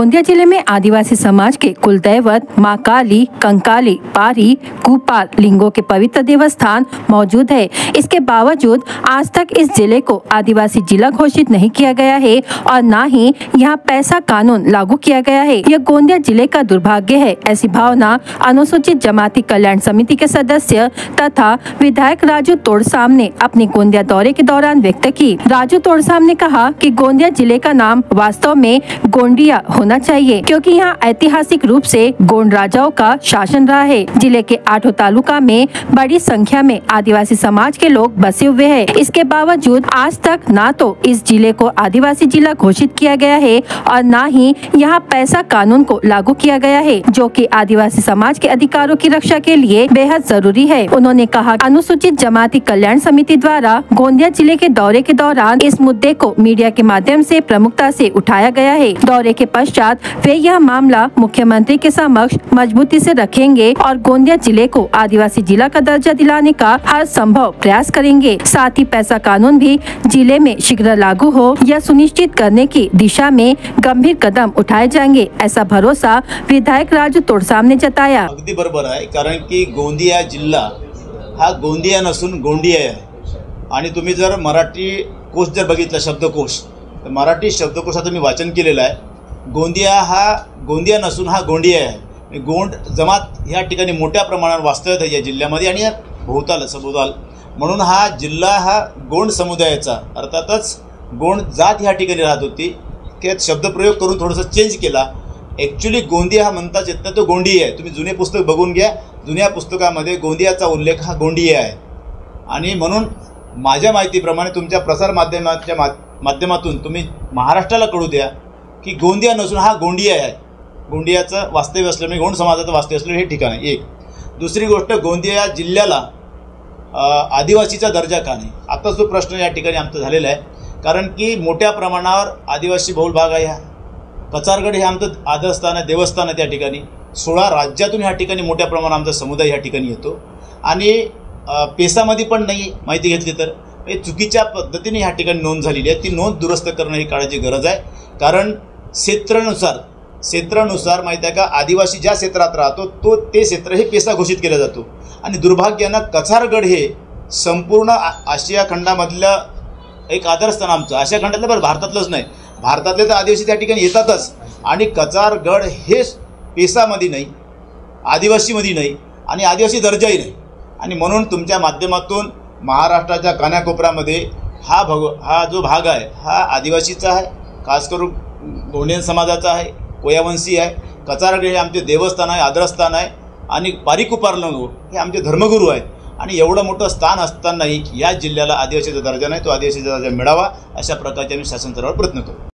गोंदिया जिले में आदिवासी समाज के कुलदैवत मां काली, कंकाली, पारी, कुपार लिंगों के पवित्र देवस्थान मौजूद है। इसके बावजूद आज तक इस जिले को आदिवासी जिला घोषित नहीं किया गया है और न ही यहाँ पैसा कानून लागू किया गया है। यह गोंदिया जिले का दुर्भाग्य है, ऐसी भावना अनुसूचित जमाती कल्याण समिति के सदस्य तथा विधायक राजू तोड़साम ने अपने गोंदिया दौरे के दौरान व्यक्त की। राजू तोड़साम ने कहा कि गोंदिया जिले का नाम वास्तव में गोंडिया होना चाहिए, क्योंकि यहाँ ऐतिहासिक रूप से गोंड राजाओं का शासन रहा है। जिले के 8 तालुका में बड़ी संख्या में आदिवासी समाज के लोग बसे हुए हैं। इसके बावजूद आज तक न तो इस जिले को आदिवासी जिला घोषित किया गया है और न ही यहाँ पैसा कानून को लागू किया गया है, जो कि आदिवासी समाज के अधिकारों की रक्षा के लिए बेहद जरूरी है। उन्होंने कहा अनुसूचित जमाती कल्याण समिति द्वारा गोंदिया जिले के दौरे के दौरान इस मुद्दे को मीडिया के माध्यम से प्रमुखता से उठाया गया है। दौरे के पश्चात वे यह मामला मुख्यमंत्री के समक्ष मजबूती से रखेंगे और गोंदिया जिले को आदिवासी जिला का दर्जा दिलाने का हर संभव प्रयास करेंगे। साथ ही पैसा कानून भी जिले में शीघ्र लागू हो, यह सुनिश्चित करने की दिशा में गंभीर कदम उठाए जाएंगे, ऐसा भरोसा विधायक राजू तोड़साम ने जताया। अगदी बरोबर आहे, कारण की गोंदिया जिल्हा हा गोंदिया नसून गोंडिया आहे। आणि तुम्ही जर मराठी कोश जर बघितला शब्दकोश, तर मराठी शब्दकोशाचं मी वाचन केलेलं आहे। गोंदिया हा गोंदिया नसून हा गोंडिया आहे। गोंड जमात या ठिकाणी मोठ्या प्रमाणावर वास्तव्यात आहे या जिल्ह्यामध्ये आणि या भोवताल सभोवताल, म्हणून हा जिल्हा हा गोंड समुदायाचा, अर्थातच गोंड जात या ठिकाणी राहत होती। त्यात शब्दप्रयोग करून थोडंसं चेंज केला। ॲक्च्युली गोंदिया हा म्हणताच येत नाही, तो गोंडिया आहे। तुम्ही जुने पुस्तक बघून घ्या, जुन्या पुस्तकामध्ये गोंदियाचा उल्लेख हा गोंडिया आहे। आणि म्हणून माझ्या माहितीप्रमाणे तुमच्या प्रसार माध्यमाच्या माध्यमातून तुम्ही महाराष्ट्राला कळू द्या की गोंदिया नसून हा गोंडिया आहे। गोंडियाचं वास्तव्य असल्यामुळे गोंड समाजाचं वास्तव्य असल्यामुळे हे ठिकाण आहे एक। दुसरी गोष्ट, गोंदिया जिल्ह्याला आदिवासीचा दर्जा का नाही, आता जो प्रश्न या ठिकाणी आमचा झालेला आहे। कारण की मोठ्या प्रमाणावर आदिवासी बहुल भाग आहे। कचारगड हे आमचं आदरस्थान आहे, देवस्थान आहे। त्या ठिकाणी 16 राज्यातून ह्या ठिकाणी मोठ्या प्रमाणात आमचा समुदाय ह्या ठिकाणी येतो आणि पेसामध्ये पण नाही माहिती घेतली तर हे चुकीच्या पद्धतीने ह्या ठिकाणी नोंद झालेली आहे। ती नोंद दुरुस्त करणं ही काळाची गरज आहे। कारण क्षेत्रानुसार माहिती आहे का, आदिवासी ज्या क्षेत्रात राहतो ते क्षेत्र हे पेसा घोषित केलं जातो। आणि दुर्भाग्यानं कचारगड हे संपूर्ण आशिया खंडामधलं एक आदरस्थान आमचं, आशिया खंडातलं बरं, भारतातलंच नाही, भारतातले तर आदिवासी त्या ठिकाणी येतातच। आणि कचारगड हे पेसामध्ये नाही, आदिवासीमध्ये नाही आणि आदिवासी दर्जाही नाही। आणि म्हणून तुमच्या माध्यमातून महाराष्ट्राच्या कानाकोपऱ्यामध्ये हा जो भाग आहे हा आदिवासीचा आहे, खास करून गोंडियन समाजाचा आहे, कोयावंशी आहे। कचारगड हे आमचे देवस्थान आहे, आदरस्थान आहे आणि पारिकुपार लिंगो हे आमचे धर्मगुरू आहेत। आणि एवढं मोठं स्थान असतानाही या जिल्ह्याला आदिवासीचा दर्जा नाही, तो आदिवासीचा दर्जा मिळावा अशा प्रकारचे आम्ही शासन स्तरावर प्रयत्न करू।